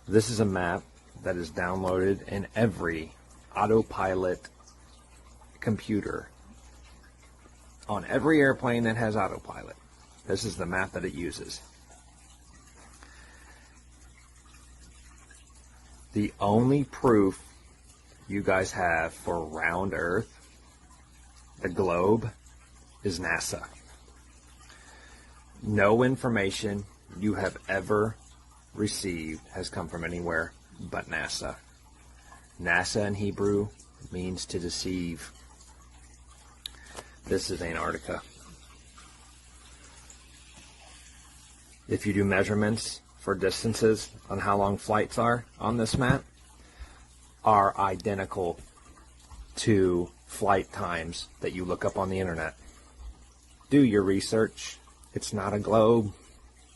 This is a map that is downloaded in every Autopilot computer. On every airplane that has Autopilot, this is the map that it uses. The only proof you guys have for round Earth, the globe, is NASA. No information you have ever received has come from anywhere but NASA. NASA in Hebrew means to deceive. This is Antarctica. If you do measurements for distances on how long flights are on this map, are identical to flight times that you look up on the internet. Do your research. It's not a globe.